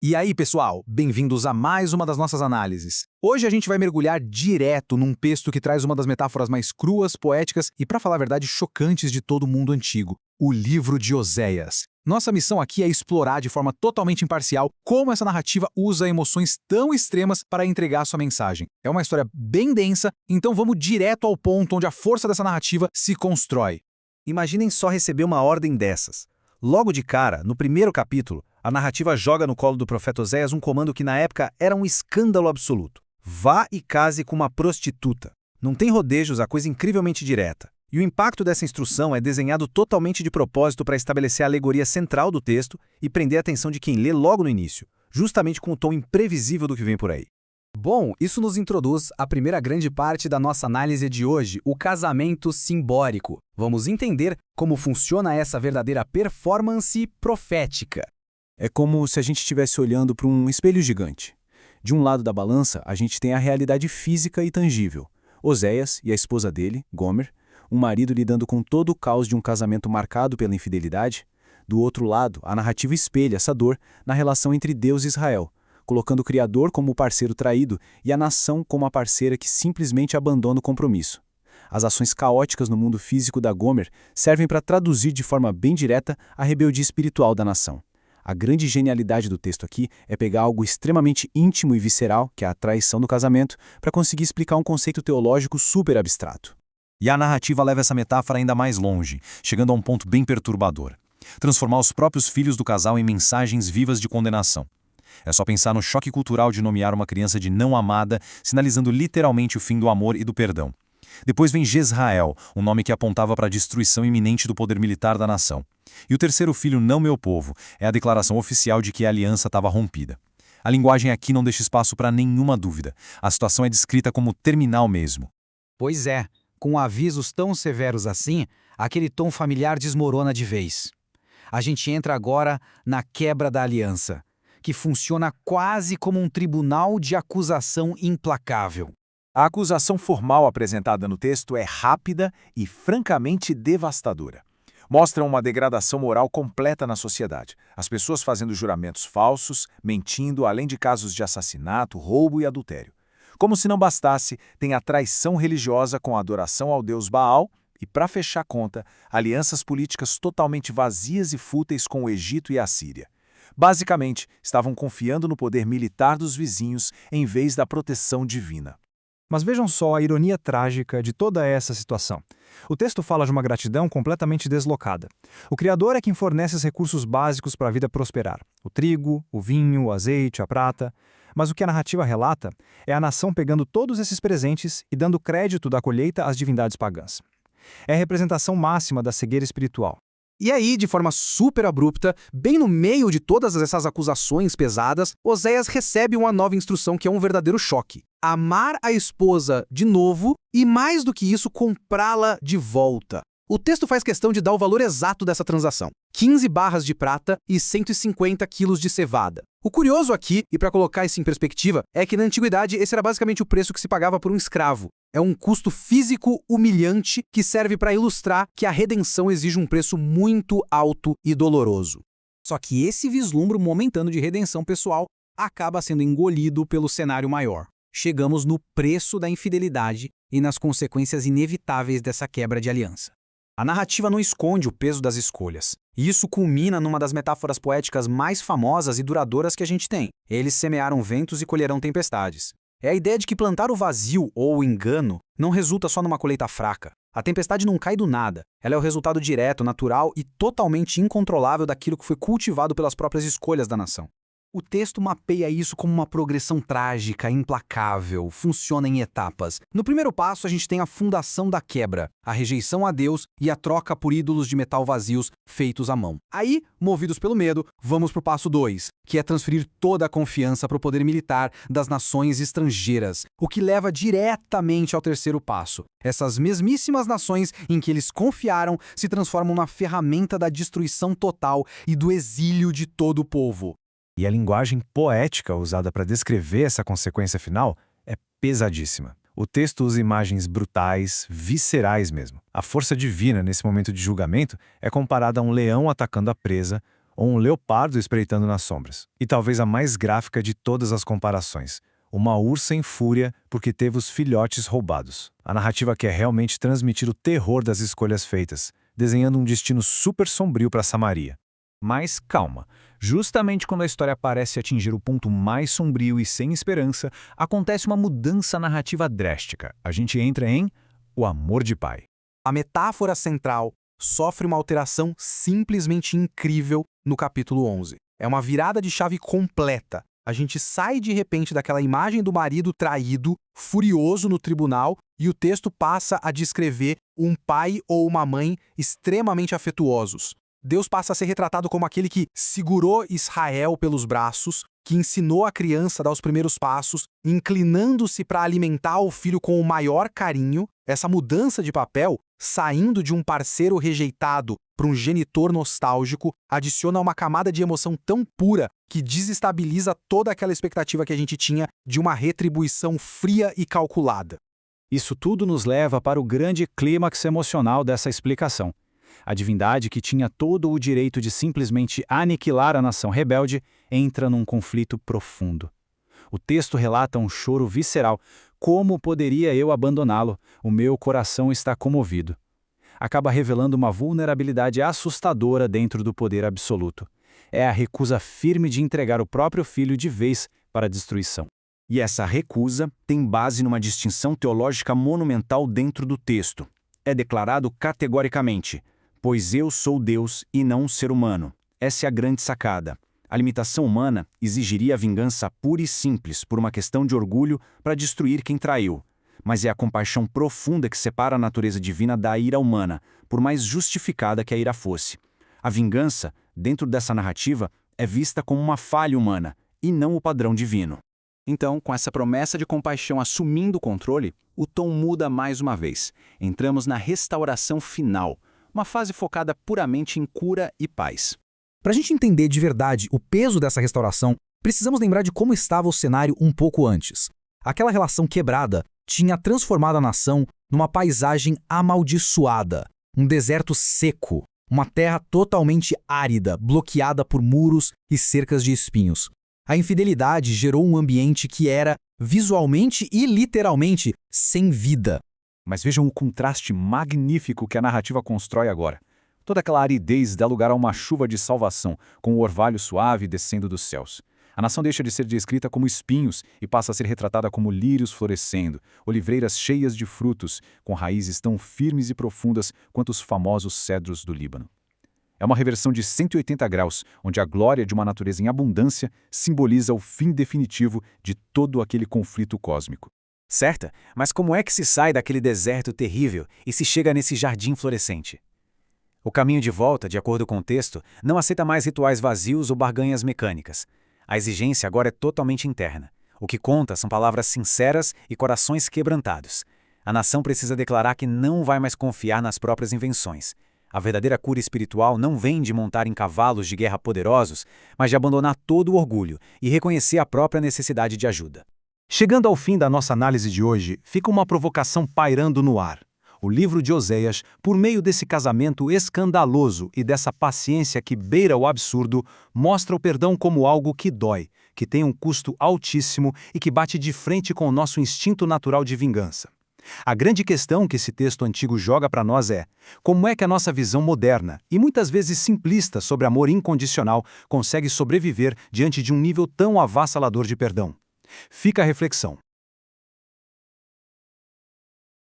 E aí, pessoal, bem-vindos a mais uma das nossas análises. Hoje a gente vai mergulhar direto num texto que traz uma das metáforas mais cruas, poéticas e, para falar a verdade, chocantes de todo o mundo antigo, o livro de Oséias. Nossa missão aqui é explorar de forma totalmente imparcial como essa narrativa usa emoções tão extremas para entregar sua mensagem. É uma história bem densa, então vamos direto ao ponto onde a força dessa narrativa se constrói. Imaginem só receber uma ordem dessas. Logo de cara, no primeiro capítulo, a narrativa joga no colo do profeta Oséias um comando que na época era um escândalo absoluto. Vá e case com uma prostituta. Não tem rodejos, a coisa incrivelmente direta. E o impacto dessa instrução é desenhado totalmente de propósito para estabelecer a alegoria central do texto e prender a atenção de quem lê logo no início, justamente com o tom imprevisível do que vem por aí. Bom, isso nos introduz à primeira grande parte da nossa análise de hoje, o casamento simbólico. Vamos entender como funciona essa verdadeira performance profética. É como se a gente estivesse olhando para um espelho gigante. De um lado da balança, a gente tem a realidade física e tangível. Oséias e a esposa dele, Gomer, um marido lidando com todo o caos de um casamento marcado pela infidelidade. Do outro lado, a narrativa espelha essa dor na relação entre Deus e Israel, colocando o Criador como o parceiro traído e a nação como a parceira que simplesmente abandona o compromisso. As ações caóticas no mundo físico da Gomer servem para traduzir de forma bem direta a rebeldia espiritual da nação. A grande genialidade do texto aqui é pegar algo extremamente íntimo e visceral, que é a traição do casamento, para conseguir explicar um conceito teológico super abstrato. E a narrativa leva essa metáfora ainda mais longe, chegando a um ponto bem perturbador. Transformar os próprios filhos do casal em mensagens vivas de condenação. É só pensar no choque cultural de nomear uma criança de não amada, sinalizando literalmente o fim do amor e do perdão. Depois vem Jezrael, um nome que apontava para a destruição iminente do poder militar da nação. E o terceiro filho, não meu povo, é a declaração oficial de que a aliança estava rompida. A linguagem aqui não deixa espaço para nenhuma dúvida. A situação é descrita como terminal mesmo. Pois é, com avisos tão severos assim, aquele tom familiar desmorona de vez. A gente entra agora na quebra da aliança, que funciona quase como um tribunal de acusação implacável. A acusação formal apresentada no texto é rápida e francamente devastadora. Mostra uma degradação moral completa na sociedade. As pessoas fazendo juramentos falsos, mentindo, além de casos de assassinato, roubo e adultério. Como se não bastasse, tem a traição religiosa com a adoração ao deus Baal e, para fechar a conta, alianças políticas totalmente vazias e fúteis com o Egito e a Síria. Basicamente, estavam confiando no poder militar dos vizinhos em vez da proteção divina. Mas vejam só a ironia trágica de toda essa situação. O texto fala de uma gratidão completamente deslocada. O Criador é quem fornece os recursos básicos para a vida prosperar: o trigo, o vinho, o azeite, a prata. Mas o que a narrativa relata é a nação pegando todos esses presentes e dando crédito da colheita às divindades pagãs. É a representação máxima da cegueira espiritual. E aí, de forma super abrupta, bem no meio de todas essas acusações pesadas, Oséias recebe uma nova instrução que é um verdadeiro choque: amar a esposa de novo e, mais do que isso, comprá-la de volta. O texto faz questão de dar o valor exato dessa transação: 15 barras de prata e 150 quilos de cevada. O curioso aqui, e para colocar isso em perspectiva, é que na antiguidade esse era basicamente o preço que se pagava por um escravo. É um custo físico humilhante que serve para ilustrar que a redenção exige um preço muito alto e doloroso. Só que esse vislumbre momentâneo de redenção pessoal acaba sendo engolido pelo cenário maior. Chegamos no preço da infidelidade e nas consequências inevitáveis dessa quebra de aliança. A narrativa não esconde o peso das escolhas. E isso culmina numa das metáforas poéticas mais famosas e duradouras que a gente tem. Eles semearam ventos e colherão tempestades. É a ideia de que plantar o vazio ou o engano não resulta só numa colheita fraca. A tempestade não cai do nada. Ela é o resultado direto, natural e totalmente incontrolável daquilo que foi cultivado pelas próprias escolhas da nação. O texto mapeia isso como uma progressão trágica, implacável, funciona em etapas. No primeiro passo, a gente tem a fundação da quebra, a rejeição a Deus e a troca por ídolos de metal vazios feitos à mão. Aí, movidos pelo medo, vamos para o passo 2, que é transferir toda a confiança para o poder militar das nações estrangeiras, o que leva diretamente ao terceiro passo. Essas mesmíssimas nações em que eles confiaram se transformam na ferramenta da destruição total e do exílio de todo o povo. E a linguagem poética usada para descrever essa consequência final é pesadíssima. O texto usa imagens brutais, viscerais mesmo. A força divina nesse momento de julgamento é comparada a um leão atacando a presa, ou um leopardo espreitando nas sombras. E talvez a mais gráfica de todas as comparações, uma ursa em fúria porque teve os filhotes roubados. A narrativa quer realmente transmitir o terror das escolhas feitas, desenhando um destino super sombrio para Samaria. Mas calma, justamente quando a história parece atingir o ponto mais sombrio e sem esperança, acontece uma mudança narrativa drástica. A gente entra em O Amor de Pai. A metáfora central sofre uma alteração simplesmente incrível no capítulo 11. É uma virada de chave completa. A gente sai de repente daquela imagem do marido traído, furioso no tribunal, e o texto passa a descrever um pai ou uma mãe extremamente afetuosos. Deus passa a ser retratado como aquele que segurou Israel pelos braços, que ensinou a criança a dar os primeiros passos, inclinando-se para alimentar o filho com o maior carinho. Essa mudança de papel, saindo de um parceiro rejeitado para um genitor nostálgico, adiciona uma camada de emoção tão pura que desestabiliza toda aquela expectativa que a gente tinha de uma retribuição fria e calculada. Isso tudo nos leva para o grande clímax emocional dessa explicação. A divindade, que tinha todo o direito de simplesmente aniquilar a nação rebelde, entra num conflito profundo. O texto relata um choro visceral. Como poderia eu abandoná-lo? O meu coração está comovido. Acaba revelando uma vulnerabilidade assustadora dentro do poder absoluto. É a recusa firme de entregar o próprio filho de vez para a destruição. E essa recusa tem base numa distinção teológica monumental dentro do texto. É declarado categoricamente: pois eu sou Deus e não um ser humano. Essa é a grande sacada. A limitação humana exigiria a vingança pura e simples por uma questão de orgulho para destruir quem traiu. Mas é a compaixão profunda que separa a natureza divina da ira humana, por mais justificada que a ira fosse. A vingança, dentro dessa narrativa, é vista como uma falha humana, e não o padrão divino. Então, com essa promessa de compaixão assumindo o controle, o tom muda mais uma vez. Entramos na restauração final, uma fase focada puramente em cura e paz. Para a gente entender de verdade o peso dessa restauração, precisamos lembrar de como estava o cenário um pouco antes. Aquela relação quebrada tinha transformado a nação numa paisagem amaldiçoada, um deserto seco, uma terra totalmente árida, bloqueada por muros e cercas de espinhos. A infidelidade gerou um ambiente que era, visualmente e literalmente, sem vida. Mas vejam o contraste magnífico que a narrativa constrói agora. Toda aquela aridez dá lugar a uma chuva de salvação, com o orvalho suave descendo dos céus. A nação deixa de ser descrita como espinhos e passa a ser retratada como lírios florescendo, oliveiras cheias de frutos, com raízes tão firmes e profundas quanto os famosos cedros do Líbano. É uma reversão de 180 graus, onde a glória de uma natureza em abundância simboliza o fim definitivo de todo aquele conflito cósmico. Certa, mas como é que se sai daquele deserto terrível e se chega nesse jardim florescente? O caminho de volta, de acordo com o texto, não aceita mais rituais vazios ou barganhas mecânicas. A exigência agora é totalmente interna. O que conta são palavras sinceras e corações quebrantados. A nação precisa declarar que não vai mais confiar nas próprias invenções. A verdadeira cura espiritual não vem de montar em cavalos de guerra poderosos, mas de abandonar todo o orgulho e reconhecer a própria necessidade de ajuda. Chegando ao fim da nossa análise de hoje, fica uma provocação pairando no ar. O livro de Oséias, por meio desse casamento escandaloso e dessa paciência que beira o absurdo, mostra o perdão como algo que dói, que tem um custo altíssimo e que bate de frente com o nosso instinto natural de vingança. A grande questão que esse texto antigo joga para nós é: como é que a nossa visão moderna, e muitas vezes simplista sobre amor incondicional, consegue sobreviver diante de um nível tão avassalador de perdão? Fica a reflexão.